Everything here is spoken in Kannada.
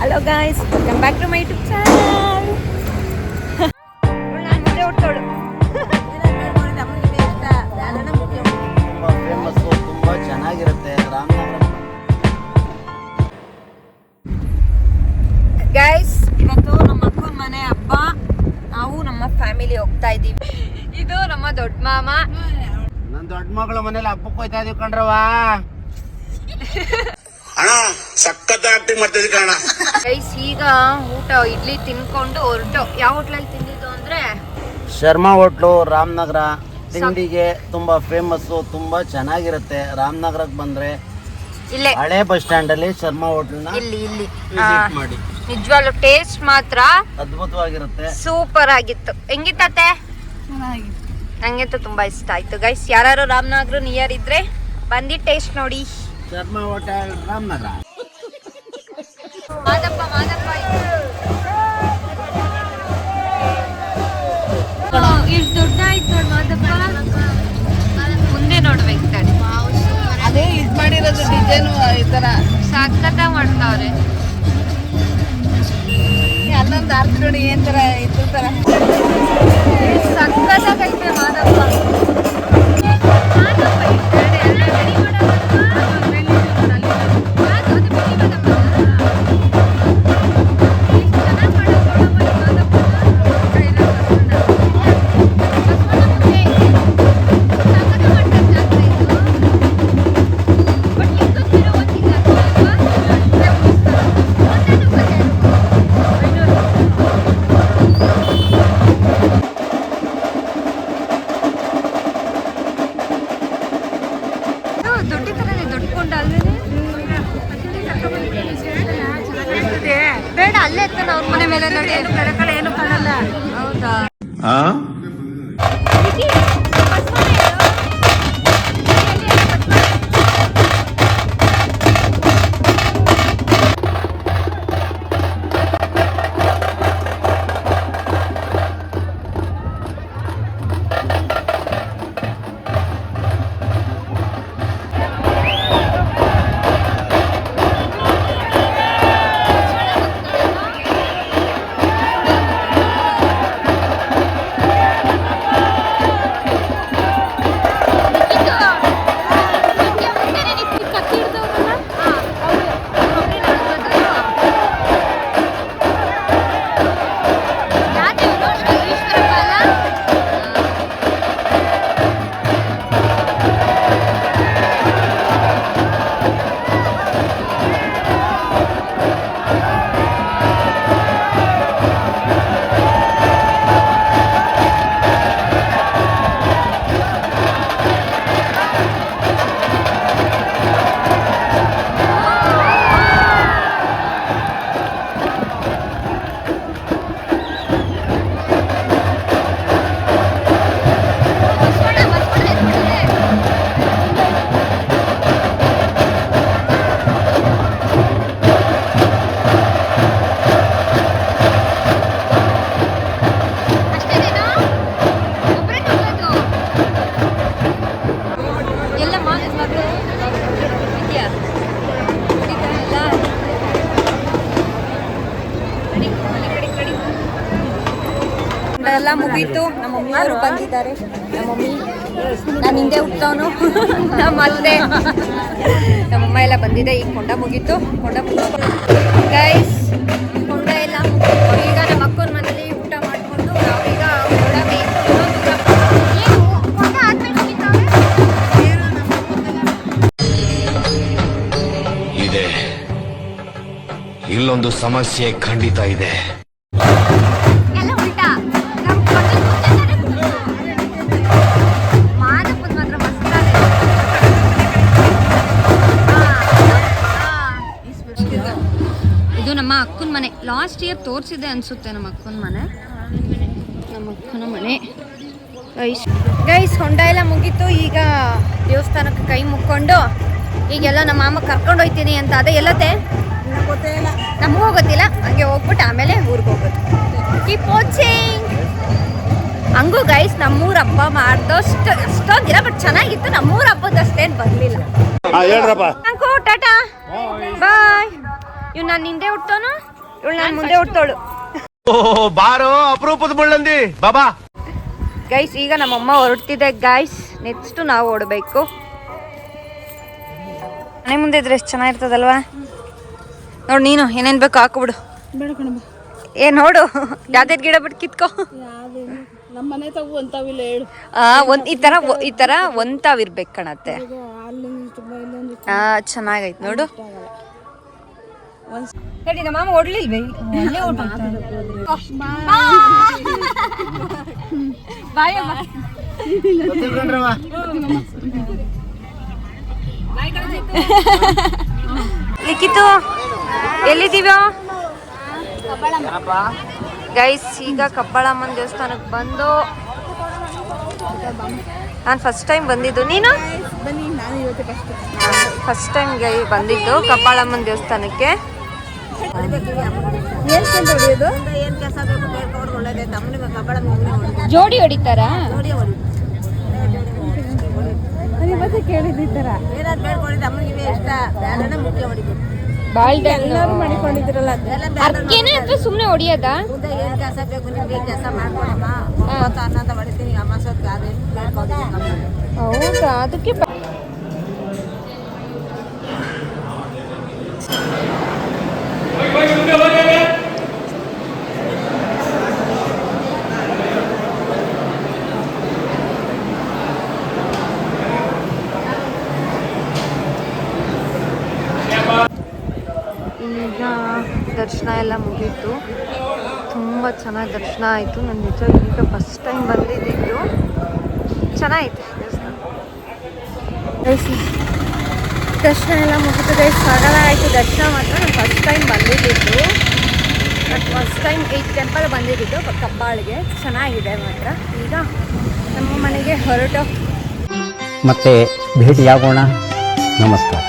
Hello guys, welcome back to my YouTube channel. ತುಂಬಾ ಫೇಮಸ್, ತುಂಬಾ ಚೆನ್ನಾಗಿರುತ್ತೆ ರಾಮನಗರ. ಗೈಸ್, ಇವತ್ತು ನಮ್ಮ ಅಕ್ಕನ ಮನೆ ಹಬ್ಬ. ನಾವು ನಮ್ಮ ಫ್ಯಾಮಿಲಿ ಹೋಗ್ತಾ ಇದ್ದೀವಿ. ಇದು ನಮ್ಮ ದೊಡ್ಡ ಮಾಮ. ನನ್ನ ದೊಡ್ಡ ಮಗಳ ಮನೇಲಿ ಹಬ್ಬಕ್ಕೆ ಹೋಯ್ತಾ ಇದೀವಿ ಕಣ್ರವಾ. ಸಖತ್ ಆಕ್ಟಿಂಗ್ ಮಾಡ್ತಿದ್ವಿ ಕಣ. ಗೈಸ್, ಈಗ ಊಟ ಇಡ್ಲಿ ತಿನ್ಕೊಂಡು ಹೊರಟು. ಯಾವ ಹೋಟ್ಲಲ್ಲಿ ತಿಂದಿದ್ದು ಅಂದ್ರೆ ಶರ್ಮಾ ಹೋಟ್ಲು, ರಾಮನಗರ. ತಿಂಡಿಗೆ ತುಂಬಾ ಫೇಮಸ್, ತುಂಬಾ ಚೆನ್ನಾಗಿರುತ್ತೆ. ರಾಮನಗರಕ್ಕೆ ಬಂದ್ರೆ ಇಲ್ಲೇ ಹಳೆ ಬಸ್ ಸ್ಟ್ಯಾಂಡ್ ಅಲ್ಲಿ ಶರ್ಮಾ ಹೋಟ್ಲ್ನ ಇಲ್ಲಿ ವಿಸಿಟ್ ಮಾಡಿ. ನಿಜವಾಗ್ಲೂ ಟೇಸ್ಟ್ ಮಾತ್ರ ಅದ್ಭುತವಾಗಿರುತ್ತೆ. ಸೂಪರ್ ಆಗಿತ್ತು. ಹೆಂಗಿತ್ತತ್ತೆ? ನಂಗಂತೂ ತುಂಬಾ ಇಷ್ಟ ಆಯ್ತು. ಗೈಸ್, ಯಾರು ರಾಮನಗರ ನಿಯರ್ ಇದ್ರೆ ಬಂದು ಟೇಸ್ಟ್ ನೋಡಿ. ಶರ್ಮಾ ಹೋಟೆಲ್, ರಾಮನಗರ. ಮಾದಪ್ಪ ಎಷ್ಟು ದೊಡ್ಡ ಆಯ್ತು ಮಾದಪ್ಪ. ಮುಂದೆ ನೋಡ್ಬೇಕು ತಡಿ. ಅದೇ ಇದು ಮಾಡಿರೋದು ಡಿಸೈನ್ ಈ ತರ ಸಖತ್ತ ಮಾಡ್ತಾವ್ರೆ. ಅಲ್ಲೊಂದು ಅರ್ಥ ನೋಡಿ ಏನ್ ತರ ಇದ್ರ ತರ ಸಖತ್ತಾಗೈತೆ ಮಾದಪ್ಪ. ಬೇಡ, ಅಲ್ಲೇ ಎತ್ತ ಅವ್ರ ಮನೆ ಮೇಲೆ ನೋಡಿ. ಏನು ಕಡೆ ಏನು ಕಾಣಲ್ಲ. ಹೌದಾ? ಎಲ್ಲ ಮುಗೀತು. ನಮ್ಮ ಮಮ್ಮಿಯವರು ಬಂದಿದ್ದಾರೆ. ನಮ್ಮ ಮಮ್ಮಿ, ನಾನು ಹಿಂದೆ ಹೋಗ್ತಾವನು ನಮ್ಮ ಅತ್ತೆ, ನಮ್ಮಮ್ಮ ಎಲ್ಲ ಬಂದಿದೆ. ಈಗ ಕೊಂಡ ಮುಗೀತು. ಗೈಸ್, ಕೊಂಡ ಎಲ್ಲ ಮುಗಿತು. ಈಗ ನಮ್ಮ ಅಕ್ಕನ ಮನೇಲಿ ಊಟ ಮಾಡಿಕೊಂಡು ನಾವೀಗ ಇದೆ. ಇಲ್ಲೊಂದು ಸಮಸ್ಯೆ ಖಂಡಿತ ಇದೆ. ಇದು ನಮ್ಮ ಅಕ್ಕನ ಮನೆ. ಲಾಸ್ಟ್ ಇಯರ್ ತೋರಿಸಿದೆ ಅನ್ಸುತ್ತೆ ನಮ್ಮ ಅಕ್ಕನ ಮನೆ. ಗೈಸ್, ಹೊಂಡ ಎಲ್ಲ ಮುಗೀತು. ಈಗ ದೇವಸ್ಥಾನಕ್ಕೆ ಕೈ ಮುಕ್ಕೊಂಡು ಈಗೆಲ್ಲ ನಮ್ಮ ಮಾಮ ಕರ್ಕೊಂಡು ಹೋಗ್ತೀನಿ ಅಂತ. ಅದೇ ಎಲ್ಲತ್ತೆ ನಮಗೂ ಗೊತ್ತಿಲ್ಲ. ಹಂಗೆ ಹೋಗ್ಬಿಟ್ಟು ಆಮೇಲೆ ಊರಿಗೆ ಹೋಗೋದು. Keep watching. ಹಂಗೂ ಗೈಸ್, ನಮ್ಮೂರ ಹಬ್ಬ ಮಾಡ್ದಷ್ಟು ಅಷ್ಟೊಂದಿಲ್ಲ, ಬಟ್ ಚೆನ್ನಾಗಿತ್ತು. ನಮ್ಮೂರ ಹಬ್ಬದಷ್ಟೇನು ಬರಲಿಲ್ಲ. ಟಾಟಾ ಬಾಯ್. ಇವ್ ನಾನು ಹಿಂದೆ ಹುಟ್ಟೋನು, ಇವಳು ನಾನು ಮುಂದೆ ಹುಟ್ಟೋಳು. ಬಾರೋ ಅಪರೂಪದ ಮುಳ್ಳಂದಿ ಬಾಬಾ. ಗೈಸ್ ಈಗ ನಮ್ಮಮ್ಮ ಹೊರಡ್ತಿದೆ ಗೈಸ್. ನೆಕ್ಸ್ಟ್ ನಾವು ಓಡಬೇಕು. ಮನೆ ಮುಂದೆ ಇದ್ರೆ ಎಷ್ಟು ಚೆನ್ನಾಗಿರ್ತದಲ್ವಾ. ನೋಡು ನೀನು ಏನೇನು ಬೇಕು ಹಾಕ್ಬಿಡು. ಏ ನೋಡು ಯಾವ್ದು ಗಿಡ ಬಿಟ್ಟು ಕಿತ್ಕೋ. ನಮ್ಮ ಮನೆ ತಗು ಅಂತಾವಿಲ್ಲ ಹೇಳು. ಈ ತರ ಒಂತಾವಿರ್ಬೇಕು ಕಣತ್ತೆ. ಚೆನ್ನಾಗೈತ್ ನೋಡು. ಹೇಳಿ ನಮ್ಮ ಮಾಮ ಓಡ್ಲಿಲ್ವೇ? ಲಿಖಿತು ಎಲ್ಲಿದ್ದೀವ ಗೈಸ್? ಈಗ ಕಬ್ಬಾಳಮ್ಮನ ದೇವಸ್ಥಾನಕ್ಕೆ ಬಂದು ನಾನು ಫಸ್ಟ್ ಟೈಮ್ ಬಂದಿದ್ದು. ನೀನು? ಬನ್ನಿ, ನಾನು ಇವತ್ತು ಫಸ್ಟ್ ಟೈಮ್ ಬಂದಿದ್ದು ಕಬ್ಬಾಳಮ್ಮನ ದೇವಸ್ಥಾನಕ್ಕೆ. ಜೋಡಿ ಹೊಡಿತಾರಾ? ಎಲ್ಲರೂ ಮಾಡಿಕೊಂಡಿದ್ರಲ್ಲ, ಅರ್ಕೆನೆ ಅಥವಾ ಸುಮ್ಮನೆ ಹೊಡಿಯೋದಾ? ಹೌದಾ? ಅದಕ್ಕೆ ಈಗ ದರ್ಶನ ಎಲ್ಲ ಮುಗೀತು. ತುಂಬ ಚೆನ್ನಾಗಿ ದರ್ಶನ ಆಯಿತು. ನಾನು ನಿಜ ಈಗ ಫಸ್ಟ್ ಟೈಮ್ ಬಂದಿದ್ದು. ಚೆನ್ನಾಗಿತ್ತು ದೇವಸ್ಥಾನ. ದರ್ಶನ ಎಲ್ಲ ಮುಗೀತು ಗೈಸ್. ಸಗಲ ಆಯಿತು ದರ್ಶನ. ಮಾತ್ರ ನಾನು ಫಸ್ಟ್ ಟೈಮ್ ಬಂದಿದ್ದು. ಬಟ್ ಫಸ್ಟ್ ಟೈಮ್ ಈ ಟೆಂಪಲ್ ಬಂದಿದ್ದು ಕಬ್ಬಾಳಿಗೆ. ಚೆನ್ನಾಗಿದೆ ಮಾತ್ರ. ಈಗ ನಮ್ಮ ಮನೆಗೆ ಹೊರಟು ಮತ್ತೆ ಭೇಟಿಯಾಗೋಣ. ನಮಸ್ಕಾರ.